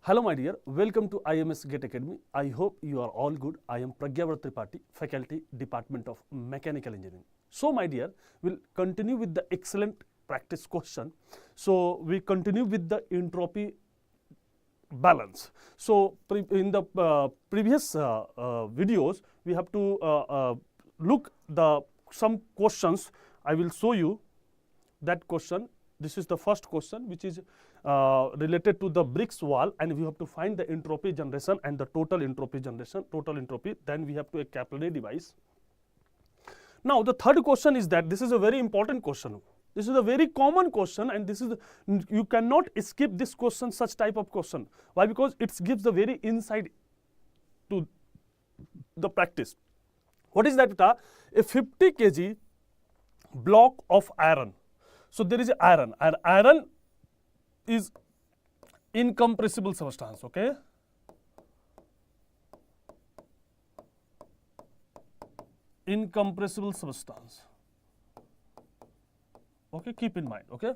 Hello my dear, welcome to IMS Get Academy. I hope you are all good. I am Pragyabrat Tripathi, Faculty, Department of Mechanical Engineering. So my dear, we'll continue with the excellent practice question. So we continue with the entropy balance. So in the previous videos, we have to look some questions. I will show you that question. This is the first question, which is related to the bricks wall, and we have to find the entropy generation and the total entropy generation, total entropy. Then we have to a capillary device. Now the third question is that this is a very important question. This is a very common question, and this is you cannot skip this question, such type of question. Why? Because it gives the very insight to the practice. What is that? A 50 kg block of iron. So there is iron, and iron is incompressible substance, okay? Incompressible substance. Okay, keep in mind, okay?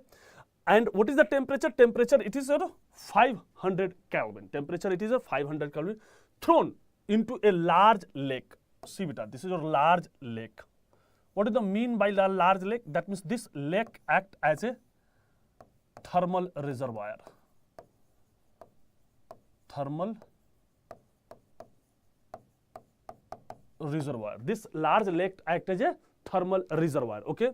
And what is the temperature? Temperature, it is at 500 Kelvin. Temperature, it is a 500 Kelvin thrown into a large lake. See beta, this is a large lake. What is the mean by the large lake? That means this lake act as a thermal reservoir. Thermal reservoir. This large lake act as a thermal reservoir. Okay.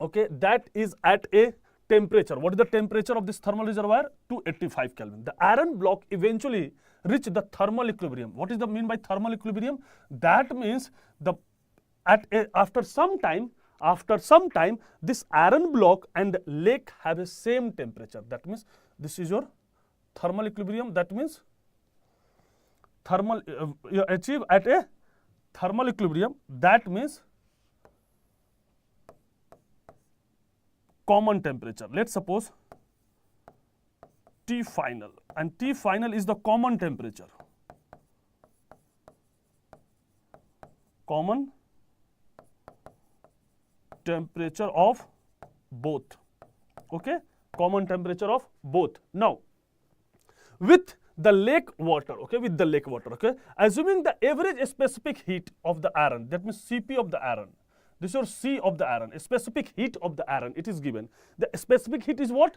Okay. That is at a temperature. What is the temperature of this thermal reservoir? 285 Kelvin. The iron block eventually reach the thermal equilibrium. What is the mean by thermal equilibrium? That means the after some time, this iron block and lake have a same temperature. That means this is your thermal equilibrium. That means thermal you achieve at a thermal equilibrium. That means common temperature. Let's suppose T final, and T final is the common temperature. Common temperature of both. Okay, common temperature of both. Now with the lake water, okay, with the lake water, okay, assuming the average specific heat of the iron, that means Cp of the iron, this is your C of the iron, a specific heat of the iron, it is given. The specific heat is what?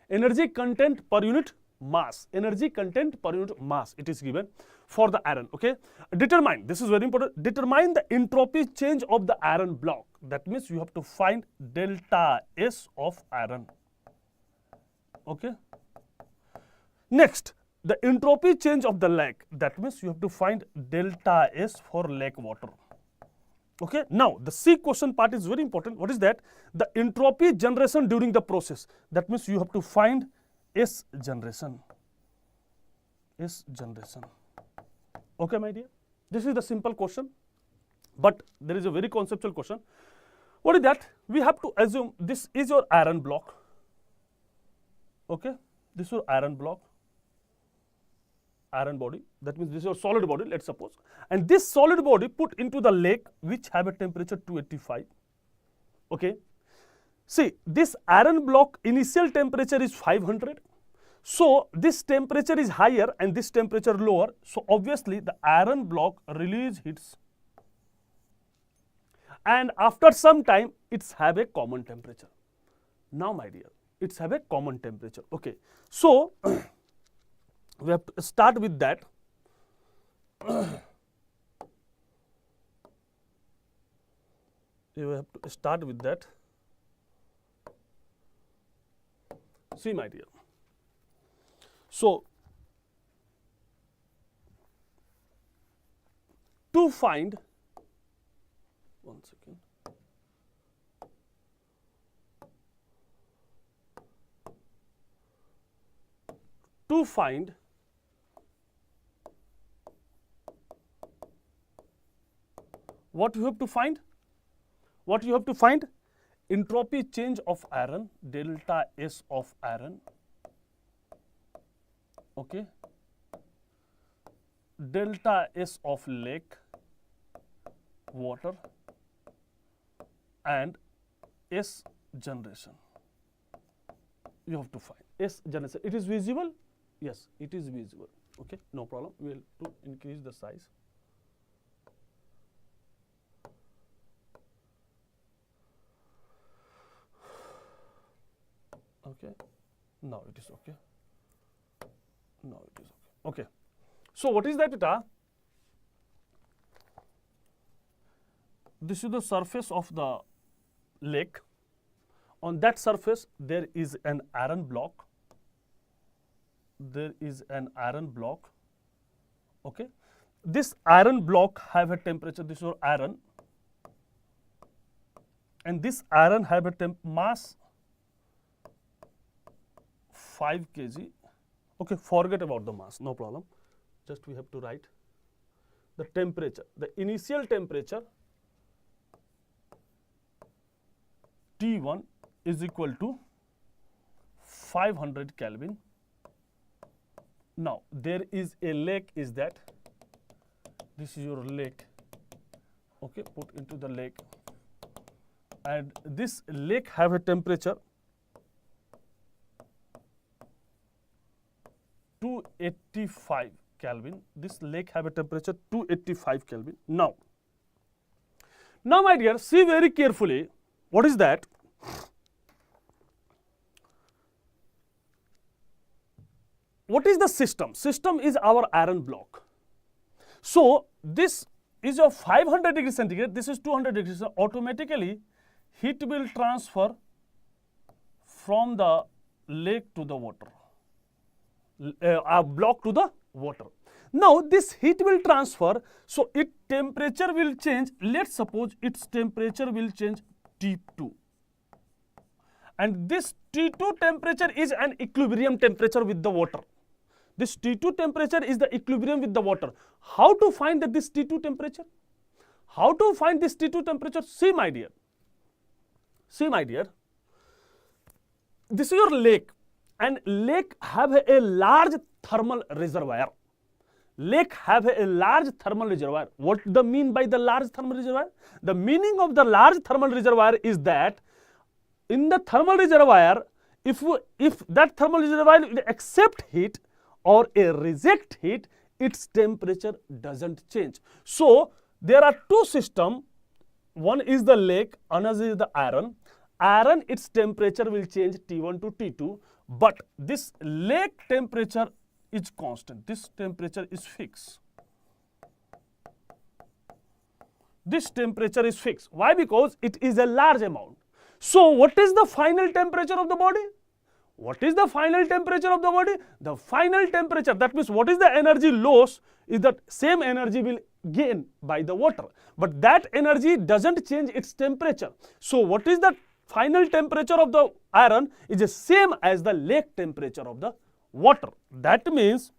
Energy content per unit mass. Energy content per unit mass, it is given for the iron. Okay, determine, this is very important, determine the entropy change of the iron block. That means you have to find delta S of iron. Okay, next, the entropy change of the lake. That means you have to find delta S for lake water. Okay, now the C question part is very important. What is that? The entropy generation during the process. That means you have to find S generation. S generation. Okay, my dear. This is the simple question, but there is a very conceptual question. What is that? We have to assume this is your iron block. Okay, this is your iron block, iron body. That means this is your solid body, let's suppose. And this solid body put into the lake which have a temperature 285. Okay. See, this iron block initial temperature is 500. So this temperature is higher and this temperature lower. So obviously the iron block release heats. And after some time, it's have a common temperature. Now, my dear, it's have a common temperature. Okay. So we have to start with that. You have to start with that. See, my dear. So to find, one second. To find what you have to find? What you have to find? Entropy change of iron, delta S of iron. Okay. Delta S of lake water and S generation. You have to find S generation. It is visible? Yes, it is visible. Okay, no problem. We will to increase the size. Okay, now it is okay. Now it is okay. Okay, so what is that data? This is the surface of the lake. On that surface, there is an iron block. There is an iron block. Okay, this iron block have a temperature. This is your iron, and this iron have a mass 5 kg. Okay, forget about the mass, no problem. Just we have to write the temperature. The initial temperature T1 is equal to 500 Kelvin. Now, there is a lake, is that? This is your lake. Okay, put into the lake. And this lake have a temperature 285 Kelvin. This lake have a temperature 285 Kelvin. Now, my dear, see very carefully. What is that? What is the system? System is our iron block. So, this is your 500 degrees centigrade, this is 200 degrees, so automatically heat will transfer from the lake to the water, a block to the water. Now, this heat will transfer, so its temperature will change. Let's suppose its temperature will change T2. And this T2 temperature is an equilibrium temperature with the water. This T2 temperature is the equilibrium with the water. How to find this T2 temperature? How to find this T2 temperature? See, my dear. See, my dear. This is your lake, and lake have a large thermal reservoir. Lake have a large thermal reservoir. What the mean by the large thermal reservoir? The meaning of the large thermal reservoir is that in the thermal reservoir, if that thermal reservoir will accept heat or a reject heat, its temperature doesn't change. So, there are two systems. One is the lake, another is the iron. Iron, its temperature will change T1 to T2, but this lake temperature is constant. This temperature is fixed. This temperature is fixed. Why? Because it is a large amount. So, what is the final temperature of the body? What is the final temperature of the body? The final temperature, that means what is the energy loss, is that same energy will gain by the water. But that energy doesn't change its temperature. So, what is the final temperature of the iron is the same as the lake temperature of the water. That means,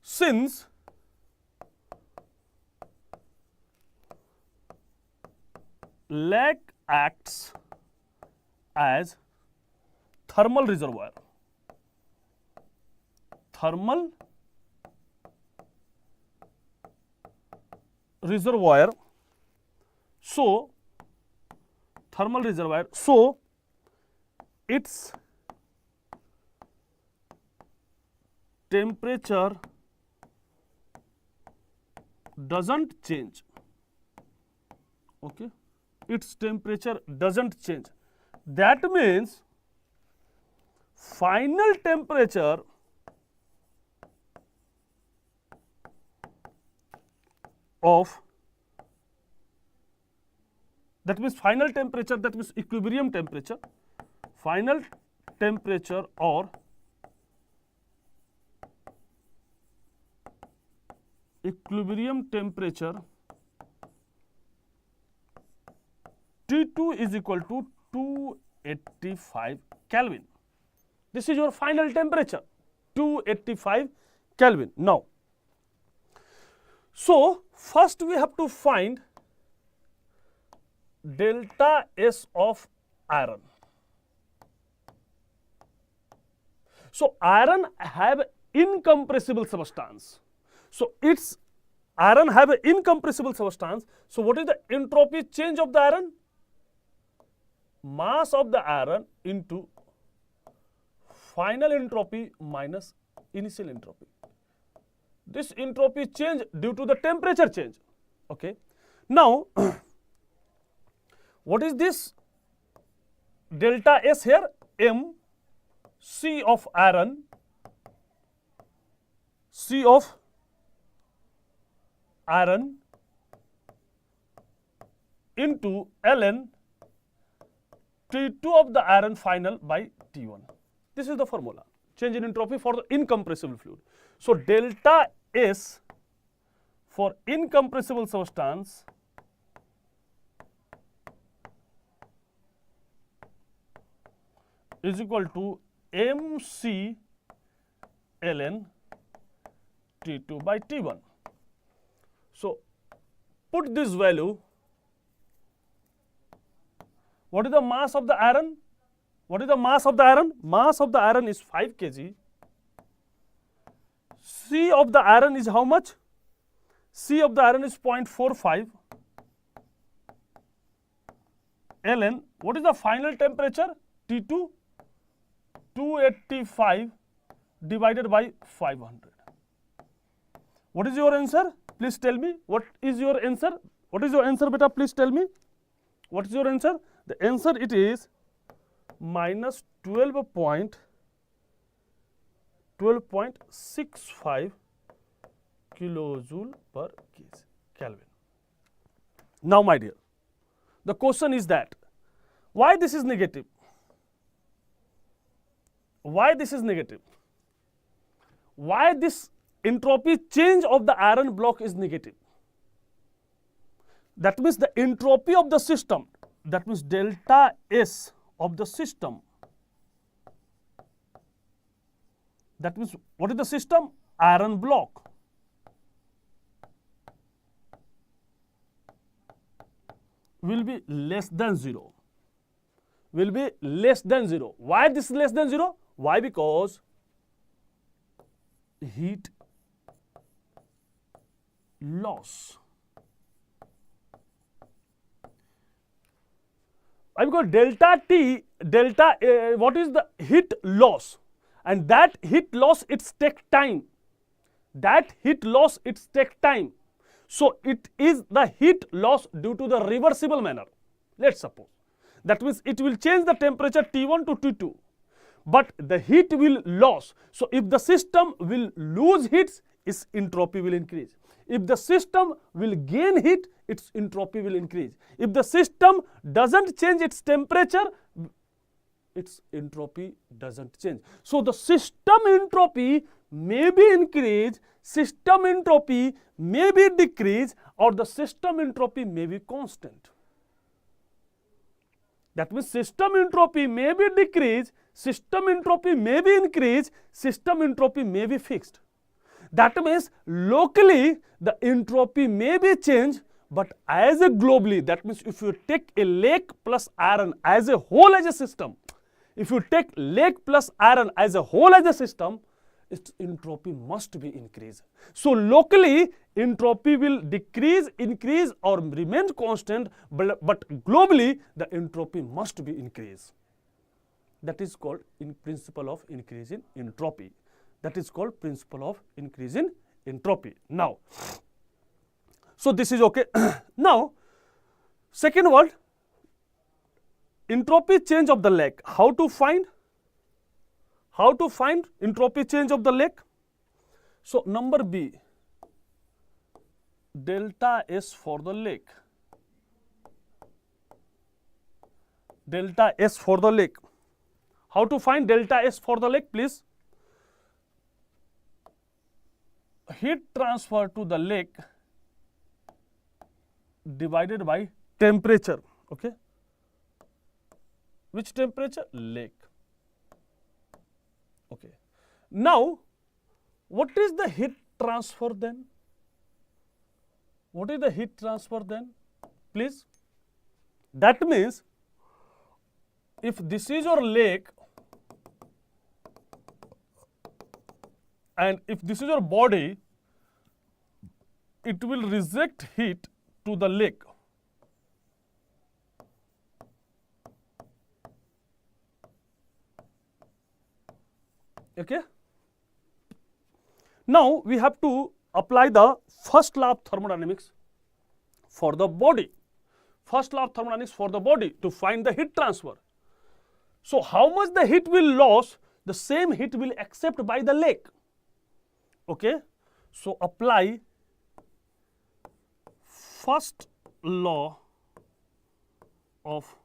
since lake acts as thermal reservoir, so thermal reservoir, so its temperature doesn't change. Okay, its temperature doesn't change. That means final temperature of, that means final temperature, that means equilibrium temperature, final temperature or equilibrium temperature T2 is equal to 285 Kelvin. This is your final temperature, 285 Kelvin. Now, so first we have to find delta S of iron. So, iron have incompressible substance. So, its iron have an incompressible substance. So, what is the entropy change of the iron? Mass of the iron into final entropy minus initial entropy. This entropy change due to the temperature change. Okay. Now, what is this delta S here? M C of iron, C of iron into ln T2 of the iron final by T1. This is the formula. Change in entropy for the incompressible fluid. So, delta S for incompressible substance is equal to MC ln T2 by T1. So, put this value. What is the mass of the iron? What is the mass of the iron? Mass of the iron is 5 kg. C of the iron is how much? C of the iron is 0.45. ln, what is the final temperature? T2, 285 divided by 500. What is your answer? Please tell me. What is your answer? What is your answer, beta? Please tell me. What is your answer? The answer it is minus 12.65 kilojoule per kg Kelvin. Now, my dear, the question is that why this is negative? Why this is negative? Why this entropy change of the iron block is negative? That means the entropy of the system, that means delta S of the system. That means what is the system? Iron block. Will be less than 0. Will be less than 0. Why this is less than 0? Why? Because heat loss. Because delta T, what is the heat loss? And that heat loss, it's take time. That heat loss, it's take time. So, it is the heat loss due to the reversible manner. Let's suppose. That means it will change the temperature T1 to T2. But the heat will loss. So, if the system will lose heat, its entropy will increase. If the system will gain heat, its entropy will increase. If the system doesn't change its temperature, its entropy doesn't change. So, the system entropy may be increased, system entropy may be decreased, or the system entropy may be constant. That means system entropy may be decreased, system entropy may be increased, system entropy may be fixed. That means locally the entropy may be changed, but as a globally, that means if you take a lake plus iron as a whole as a system, if you take lake plus iron as a whole as a system, its entropy must be increased. So locally entropy will decrease, increase, or remain constant, but globally the entropy must be increased. That is called in principle of increase in entropy. That is called principle of increase in entropy. Now, so this is okay. Now, second word, entropy change of the lake. How to find? How to find entropy change of the lake? So, number B, delta S for the lake. Delta S for the lake. How to find delta S for the lake, please? Heat transfer to the lake divided by temperature. Okay. Which temperature? Lake. Okay. Now, what is the heat transfer then? What is the heat transfer then? Please. That means, if this is your lake and if this is your body, it will reject heat to the lake. Okay. Now we have to apply the first law of thermodynamics for the body. First law of thermodynamics for the body to find the heat transfer. So how much the heat will lose, the same heat will accept by the lake. Okay. So apply first law of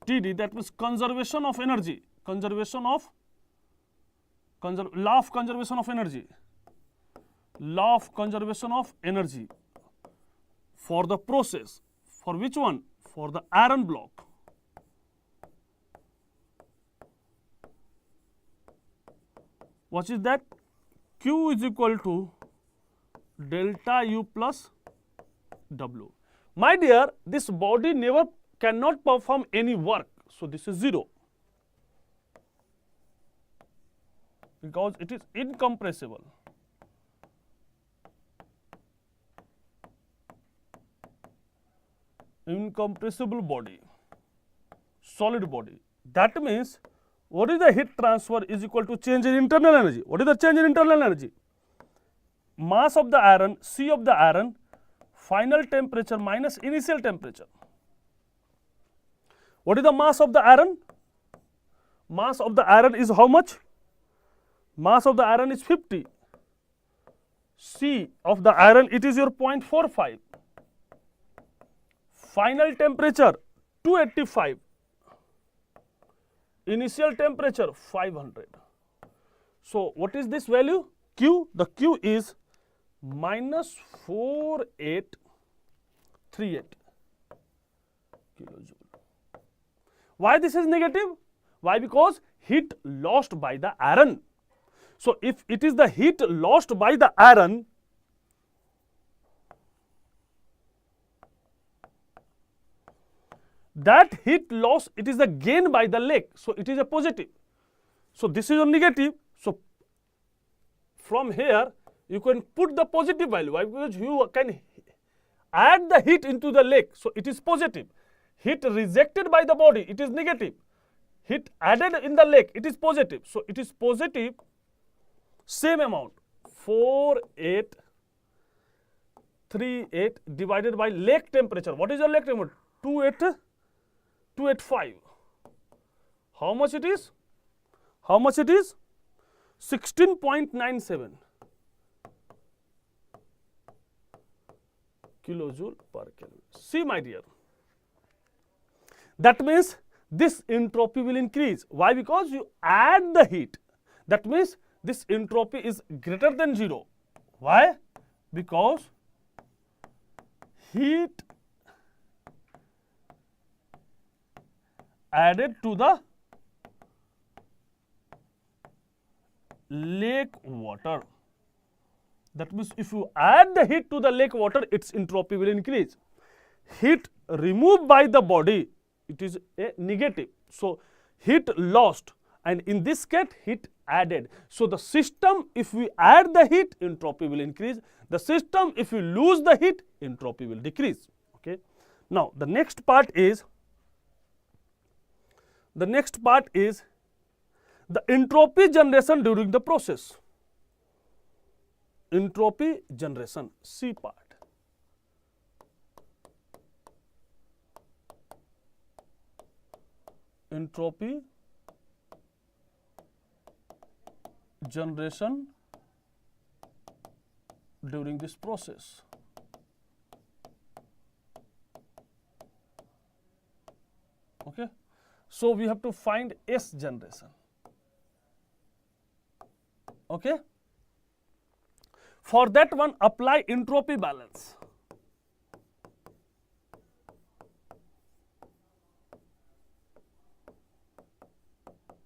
TD, that means conservation of energy, law of conservation of energy, law of conservation of energy for the process. For which one? For the iron block. What is that? Q is equal to delta U plus W. My dear, this body cannot perform any work. So this is 0 because it is incompressible. Incompressible body, solid body. That means what is the heat transfer is equal to change in internal energy. What is the change in internal energy? Mass of the iron, C of the iron, final temperature minus initial temperature. What is the mass of the iron? Mass of the iron is how much? Mass of the iron is 50. C of the iron, it is your 0.45. Final temperature 285. Initial temperature 500. So what is this value? Q, the Q is minus 4838 kilojoule. Why this is negative? Why? Because heat lost by the iron. So if it is the heat lost by the iron, that heat loss, it is the gain by the lake. So it is a positive. So this is a negative. So from here you can put the positive value. Why? Because you can add the heat into the lake. So it is positive. Heat rejected by the body, it is negative. Heat added in the lake, it is positive. So it is positive, same amount, 4838 divided by lake temperature. What is your lake temperature? 285. How much it is? How much it is? 16.97 kilojoule per Kelvin. See, my dear, that means this entropy will increase. Why? Because you add the heat. That means this entropy is greater than 0. Why? Because heat added to the lake water. That means if you add the heat to the lake water, its entropy will increase. Heat removed by the body, it is a negative. So heat lost, and in this case heat added. So the system, if we add the heat, entropy will increase. The system, if we lose the heat, entropy will decrease. Okay. Now the next part is the entropy generation during the process. Entropy generation, C part. Entropy generation during this process. Okay. So we have to find S generation. Okay. For that one, apply entropy balance.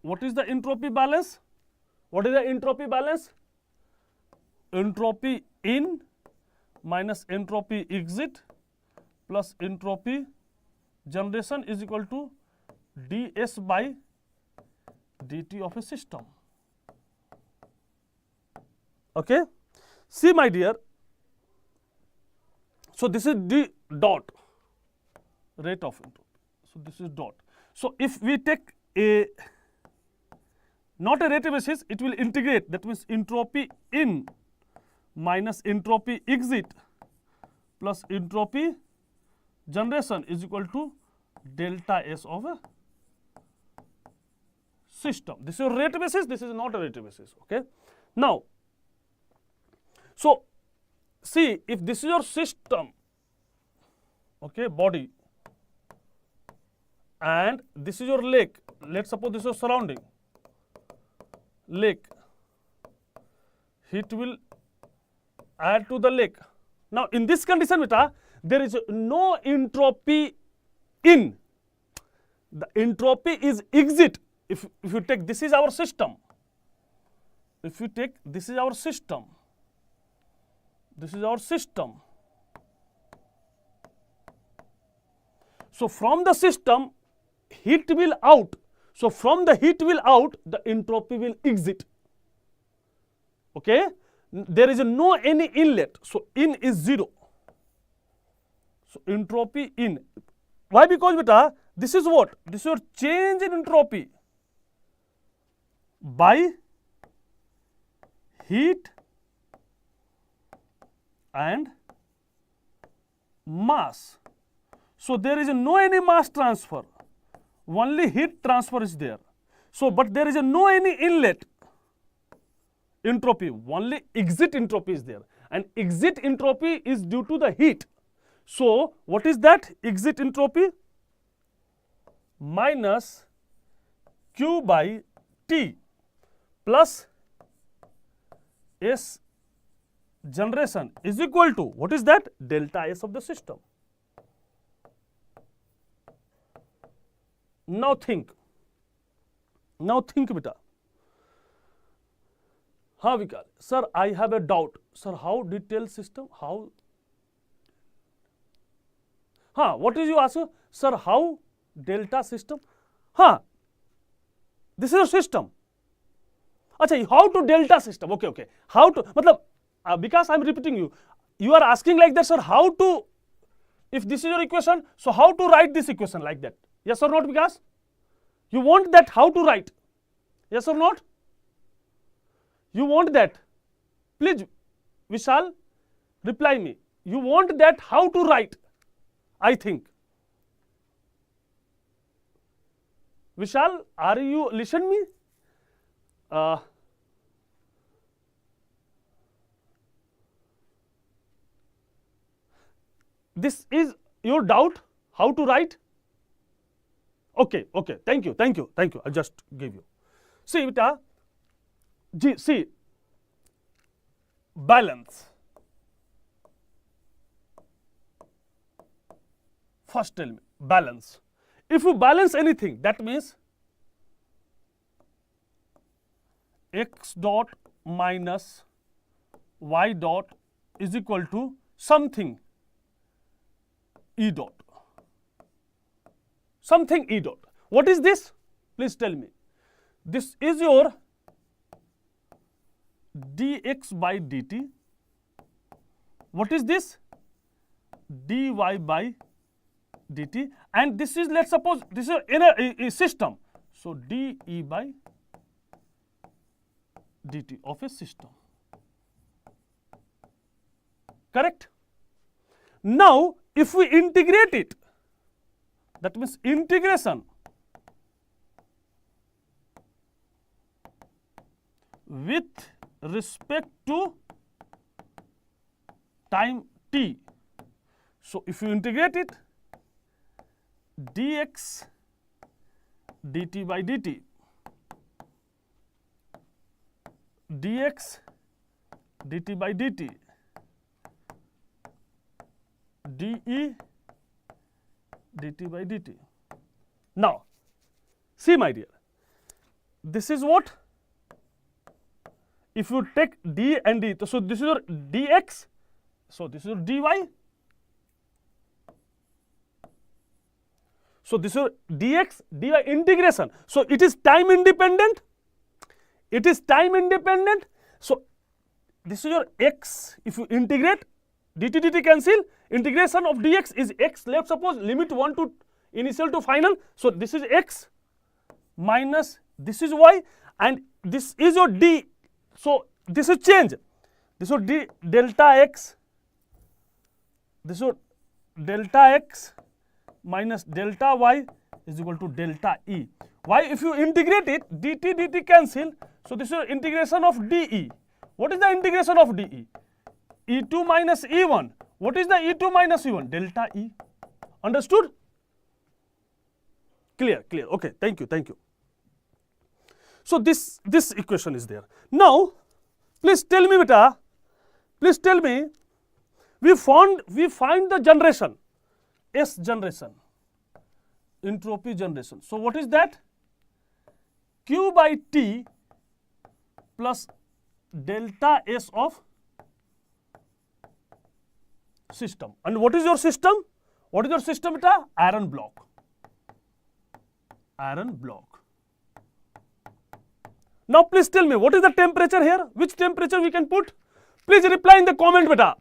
What is the entropy balance? What is the entropy balance? Entropy in minus entropy exit plus entropy generation is equal to ds by dt of a system. Okay. See, my dear, so this is d dot, rate of entropy. So this is dot. So if we take a not a rate basis, it will integrate. That means entropy in minus entropy exit plus entropy generation is equal to delta S of a system. This is your rate basis, this is not a rate basis. Okay. Now, so see, if this is your system, okay, body, and this is your lake, let's suppose this is your surrounding lake, heat will add to the lake. Now, in this condition, beta, there is no entropy in. The entropy is exit. If you take, this is our system. If you take, this is our system. This is our system. So, from the system, heat will out. So, from the heat will out, the entropy will exit. Okay? There is no any inlet. So, in is 0. So, entropy in. Why? Because beta, this is what? This is your change in entropy by heat and mass. So, there is no any mass transfer, only heat transfer is there. So, but there is no any inlet entropy, only exit entropy is there, and exit entropy is due to the heat. So, what is that exit entropy? Minus Q by T plus S generation is equal to, what is that? Delta S of the system. Now think beta. How we call? Sir, I have a doubt. Sir, how detailed system? How? What is you ask? Sir, how delta system? This is a system. Achha, how to delta system? Okay. How to? Matlab, because I am repeating you. You are asking like that, sir. How to? If this is your equation, so how to write this equation like that? Yes or not? Because you want that how to write? Yes or not? You want that? Please, Vishal, reply me. You want that how to write? I think. Vishal, are you listen me? This is your doubt how to write? Okay. Thank you. I just gave you. See, beta. See, balance. First tell me, balance. If you balance anything, that means x dot minus y dot is equal to something E dot. Something E dot. What is this? Please tell me. This is your dx by dt. What is this? dy by dt. And this is, let's suppose, this is a system. So, dE by dt of a system. Correct? Now, if we integrate it, that means integration with respect to time t. So, if you integrate it, dx dt by dt, dx dt by dt, dE dt by dt. Now, see my dear, this is what? If you take d and d, so this is your dx, so this is your dy. So, this is your dx, dy integration. So, it is time independent. It is time independent. So, this is your x. If you integrate, dt cancel, integration of dx is x. Let's suppose limit 1 to initial to final. So, this is x minus this is y, and this is your D. So this is change. This is D delta X. This is delta X minus delta Y is equal to delta E. Why? If you integrate it, dt cancel. So this is integration of dE. What is the integration of dE? E2 minus E1. What is the E2 minus E1? Delta E. Understood? Clear, clear. Okay, thank you, thank you. So this equation is there. Now, please tell me, beta. Please tell me. We find the generation, S generation, entropy generation. So what is that? Q by T plus delta S of system. And what is your system? What is your system, beta? Iron block. Iron block. Now please tell me, what is the temperature here? Which temperature we can put? Please reply in the comment, beta.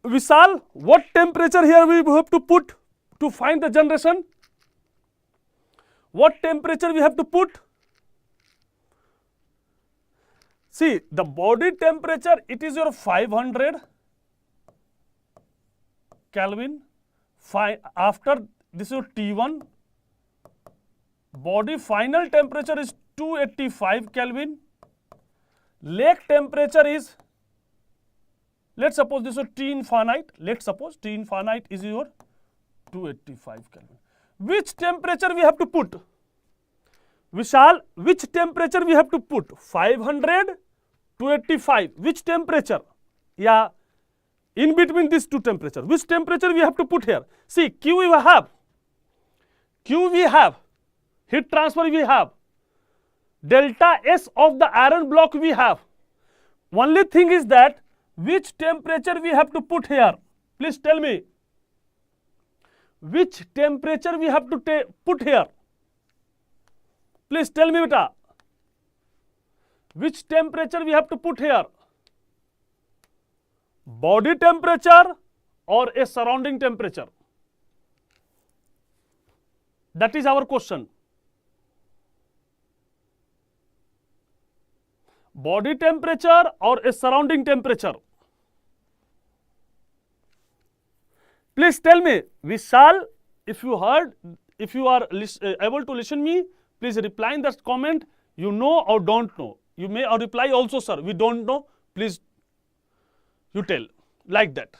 Vishal, what temperature here we have to put to find the generation? What temperature we have to put? See, the body temperature, it is your 500 Kelvin. After this is T1. Body final temperature is 285 Kelvin. Lake temperature is, let's suppose this is T infinite. Let's suppose T infinite is your 285 Kelvin. Which temperature we have to put? Vishal, which temperature we have to put? 500, 285. Which temperature? Yeah, in between these two temperatures. Which temperature we have to put here? See, Q we have. Q we have. Heat transfer we have. Delta S of the iron block we have. Only thing is that which temperature we have to put here? Please tell me. Which temperature we have to put here? Please tell me, beta. Which temperature we have to put here? Body temperature or a surrounding temperature? That is our question. Body temperature or a surrounding temperature? Please tell me, Vishal, if you are able to listen me, please reply in that comment. You know or don't know. You may or reply also, sir. We don't know. Please, you tell like that.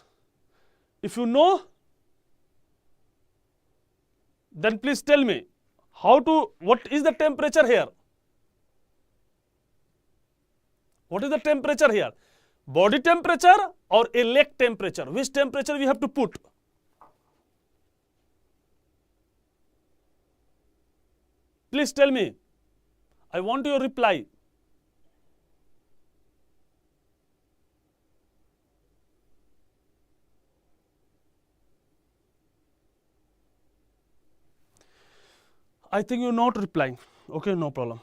If you know, then please tell me what is the temperature here? What is the temperature here? Body temperature or a lake temperature? Which temperature we have to put? Please tell me. I want your reply. I think you're not replying. Okay, no problem.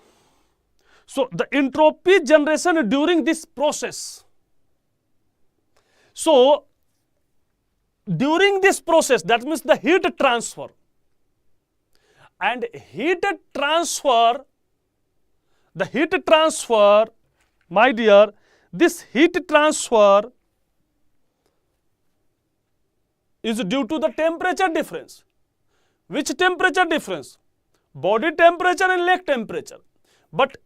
So, the entropy generation during this process. So, during this process, that means the heat transfer. And the heat transfer, my dear, this heat transfer is due to the temperature difference. Which temperature difference? Body temperature and lake temperature. But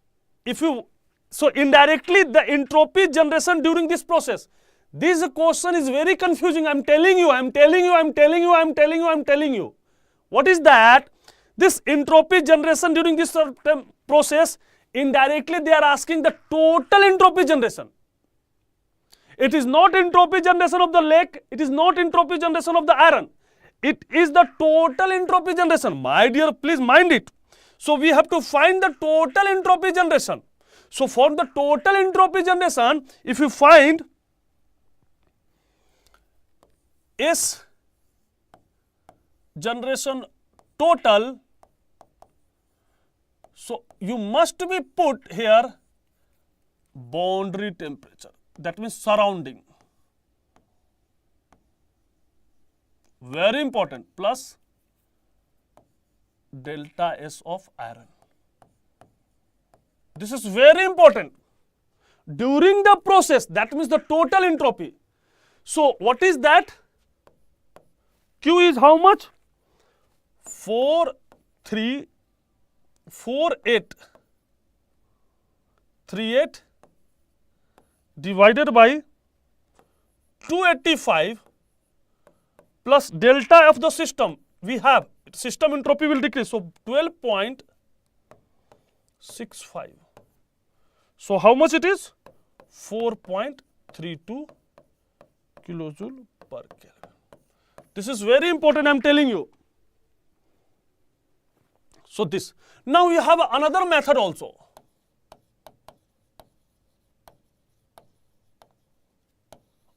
if you, so indirectly the entropy generation during this process. This question is very confusing. I'm telling you. What is that? This entropy generation during this process, indirectly they are asking the total entropy generation. It is not entropy generation of the lake. It is not entropy generation of the iron. It is the total entropy generation. My dear, please mind it. So we have to find the total entropy generation. So for the total entropy generation, if you find S generation total, so you must be put here boundary temperature. That means surrounding. Very important. Plus delta S of iron. This is very important. During the process, that means the total entropy. So what is that? Q is how much? 434838 divided by 285 plus delta of the system. We have system entropy will decrease. So 12.65. So how much it is? 4.32 kilojoule per Kelvin. This is very important, I am telling you. So this. Now we have another method also.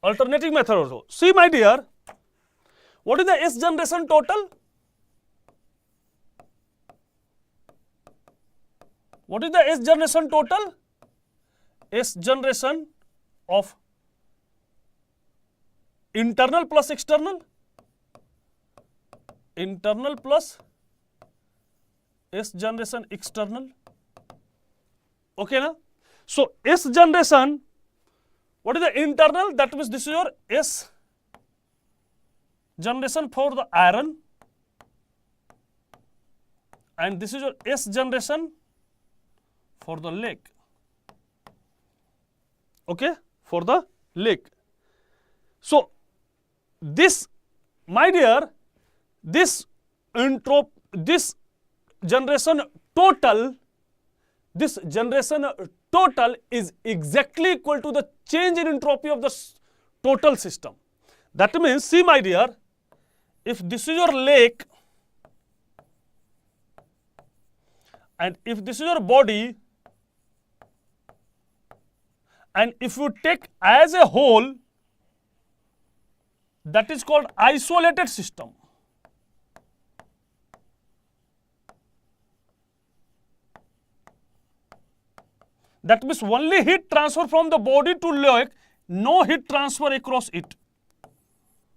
Alternating method also. See my dear, what is the S generation total? What is the S generation total? S generation of internal plus external? Internal plus S generation external. Okay, na? So S generation, what is the internal? That means this is your S generation for the iron, and this is your S generation for the lake. Okay, for the lake. So this, my dear, this generation total is exactly equal to the change in entropy of the total system. That means, see my dear, if this is your lake and if this is your body, and if you take as a whole, that is called isolated system. That means only heat transfer from the body to lake, no heat transfer across it,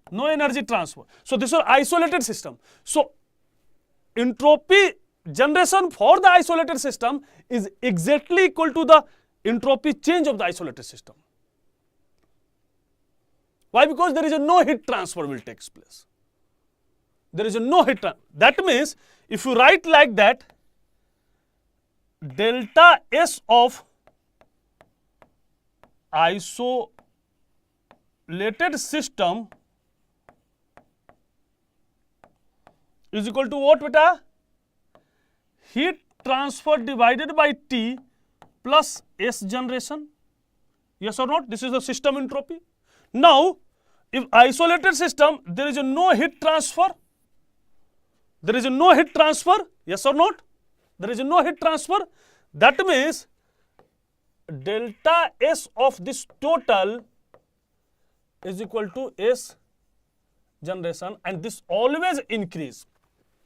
no energy transfer. So this is an isolated system. So entropy generation for the isolated system is exactly equal to the entropy change of the isolated system. Why? Because there is a no heat transfer will take place. There is a no heat transfer. That means if you write like that, delta S of isolated system is equal to what, beta? Heat transfer divided by T plus S generation. Yes or not? This is the system entropy. Now, if isolated system, there is a no heat transfer. There is a no heat transfer. Yes or not? There is a no heat transfer. That means delta S of this total is equal to S generation, and this always increase.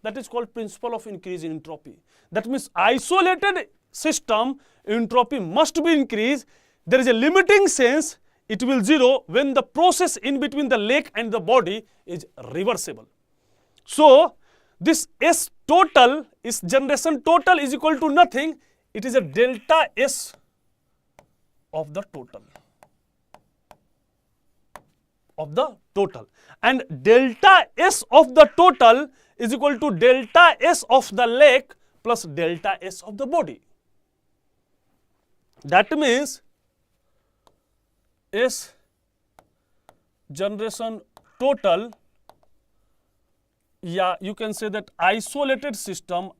That is called principle of increase in entropy. That means isolated system entropy must be increased. There is a limiting sense, it will zero when the process in between the lake and the body is reversible. So this S total is generation total is equal to nothing. It is a delta S of the total. And delta S of the total is equal to delta S of the lake plus delta S of the body. That means S generation total, yeah, you can say that isolated system,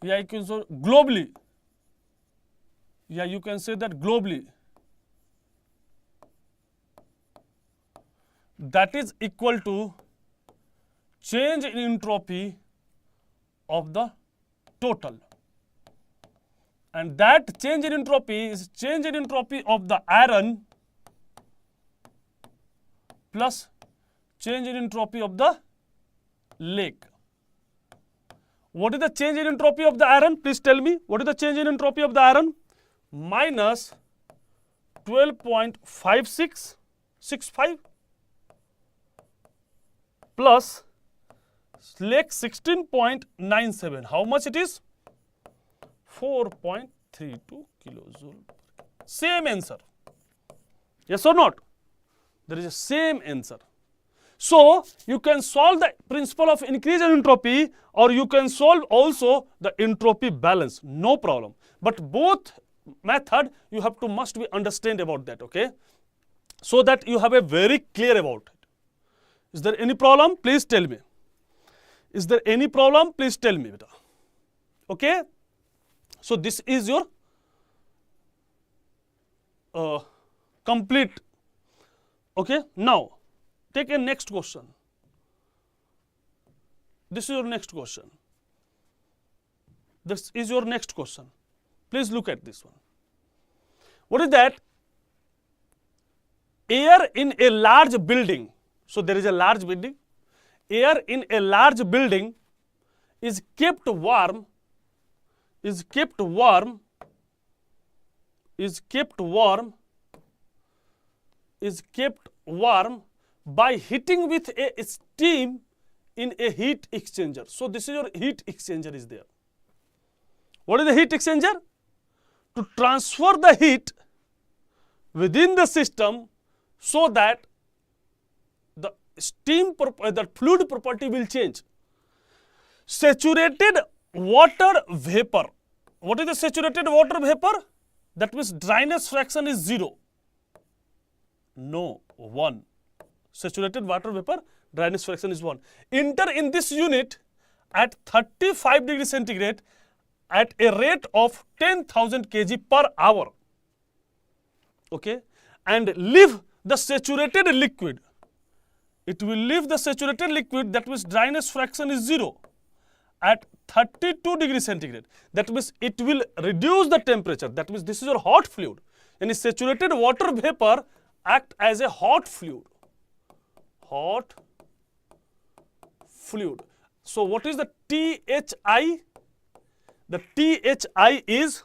yeah, you can say globally, yeah, you can say that globally, that is equal to change in entropy of the total. And that change in entropy is change in entropy of the iron plus change in entropy of the lake. What is the change in entropy of the iron? Please tell me. What is the change in entropy of the iron? Minus 12.5665 plus Lake 16.97. How much it is? 4.32 kilojoule. Same answer. Yes or not? There is a same answer. So you can solve the principle of increase in entropy, or you can solve also the entropy balance. No problem. But both method you have to must be understand about that. Okay, so that you have a very clear about it. Is there any problem? Please tell me. Is there any problem? Please tell me, beta. Okay. So this is your complete. Okay. Now take a next question. This is your next question. This is your next question. Please look at this one. What is that? Air in a large building. So there is a large building. Air in a large building is kept warm. Is kept warm. Is kept warm. Is kept warm by heating with a steam in a heat exchanger. So this is your heat exchanger is there. What is the heat exchanger? To transfer the heat within the system so that the steam, the fluid property will change. Saturated water vapor. What is the saturated water vapor? That means dryness fraction is 0. No, 1. Saturated water vapor, dryness fraction is 1. Enter in this unit at 35 degrees centigrade at a rate of 10,000 kg per hour. Okay, and leave the saturated liquid. It will leave the saturated liquid, that means dryness fraction is 0 at 32 degrees centigrade. That means it will reduce the temperature. That means this is your hot fluid. And saturated water vapor act as a hot fluid. Hot fluid. So what is the THI? The THI is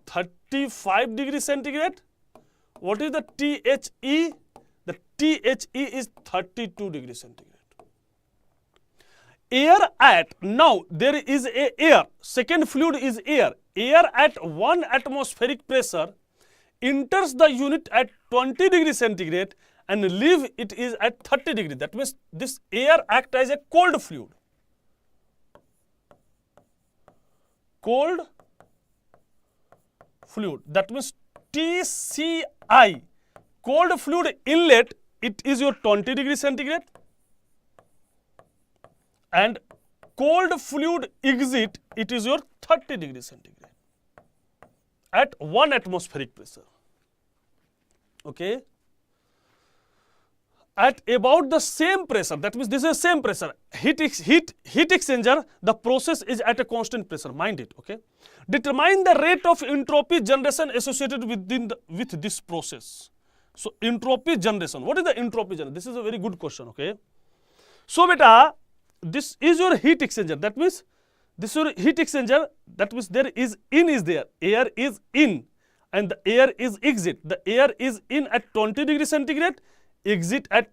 35 degrees centigrade. What is the THE? The THE is 32 degrees centigrade. Air at, now there is a air, second fluid is air. Air at 1 atmospheric pressure enters the unit at 20 degrees centigrade and leave it is at 30 degrees. That means this air act as a cold fluid. Cold fluid. That means TCI, cold fluid inlet, it is your 20 degrees centigrade, and cold fluid exit, it is your 30 degrees centigrade at 1 atmospheric pressure. Okay. At about the same pressure, that means this is the same pressure, heat exchanger, the process is at a constant pressure, mind it. Okay. Determine the rate of entropy generation associated with this process. So entropy generation, what is the entropy generation? This is a very good question. Okay. So beta, this is your heat exchanger, that means this is your heat exchanger, that means there is in is there, air is in and the air is exit. The air is in at 20 degrees centigrade, exit at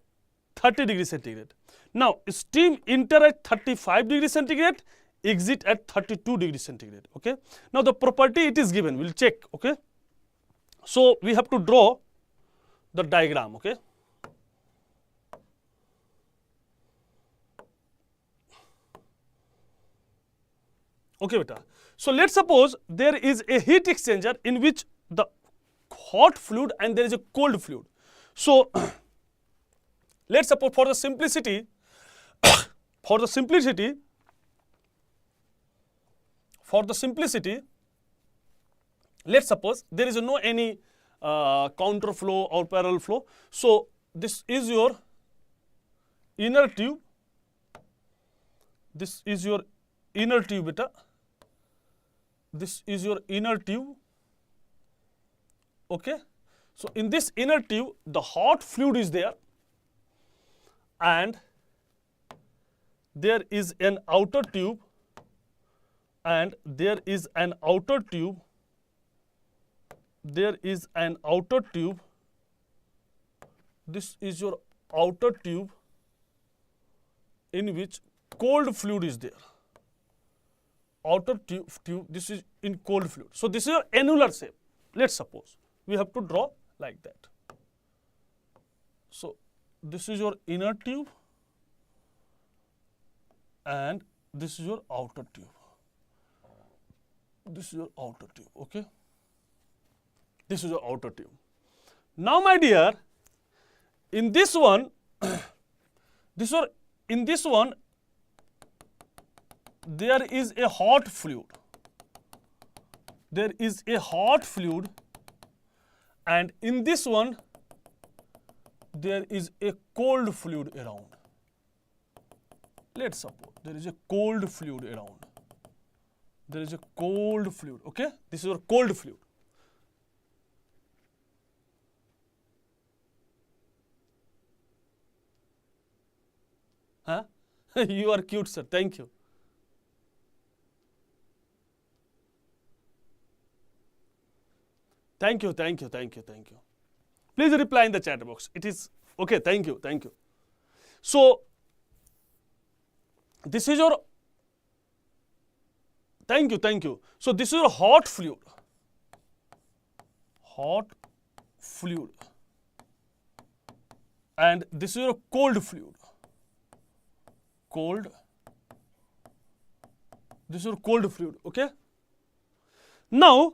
30 degrees centigrade. Now steam enter at 35 degrees centigrade, exit at 32 degrees centigrade. Okay. Now the property it is given, we will check. Okay. So we have to draw the diagram. Okay. Okay, beta. So let's suppose there is a heat exchanger in which the hot fluid and there is a cold fluid. So let's suppose for the simplicity, let's suppose there is no any counter flow or parallel flow. So this is your inner tube. This is your inner tube, beta. This is your inner tube. Okay. So in this inner tube, the hot fluid is there, and there is an outer tube, and there is an outer tube. There is an outer tube. This is your outer tube in which cold fluid is there. Outer tube, this is in cold fluid. So this is your annular shape. Let's suppose we have to draw like that. So this is your inner tube and this is your outer tube. This is your outer tube, okay? This is your outer tube. Now, my dear, in this one, in this one, there is a hot fluid. There is a hot fluid, and in this one, there is a cold fluid around. Let's suppose there is a cold fluid around. There is a cold fluid, okay? This is your cold fluid. Huh? You are cute, sir. Thank you. Thank you, thank you, thank you, thank you. Please reply in the chat box. It is okay. Thank you, thank you. So, this is your, thank you, thank you. So, this is your hot fluid. Hot fluid. And this is your cold fluid. Cold. This is your cold fluid, okay? Now,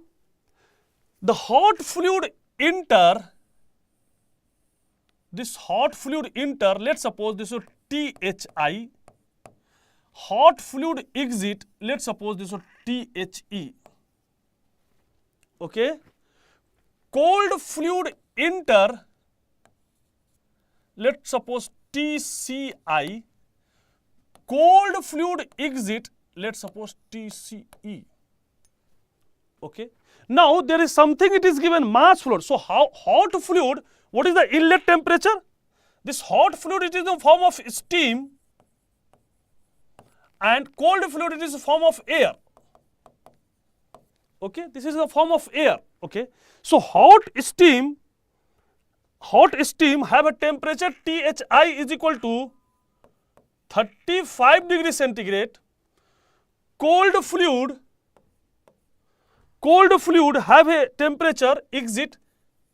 the hot fluid enter, this hot fluid enter, let's suppose this is THI. Hot fluid exit, let's suppose this is THE. Okay? Cold fluid enter, let's suppose TCI. Cold fluid exit, let's suppose TCE. Okay. Now there is something, it is given mass fluid. So how hot fluid, what is the inlet temperature? This hot fluid, it is in the form of steam, and cold fluid, it is a form of air. Okay, this is a form of air. Okay, so hot steam have a temperature THI is equal to 35 degrees centigrade. Cold fluid have a temperature exit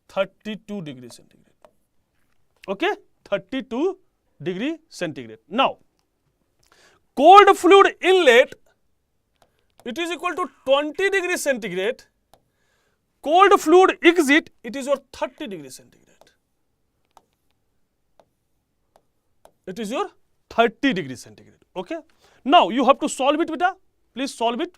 32 degrees centigrade. Okay, 32 degree centigrade. Now, cold fluid inlet, it is equal to 20 degrees centigrade. Cold fluid exit, it is your 30 degrees centigrade. It is your 30 degrees centigrade. Okay. Now, you have to solve it, beta. Please solve it.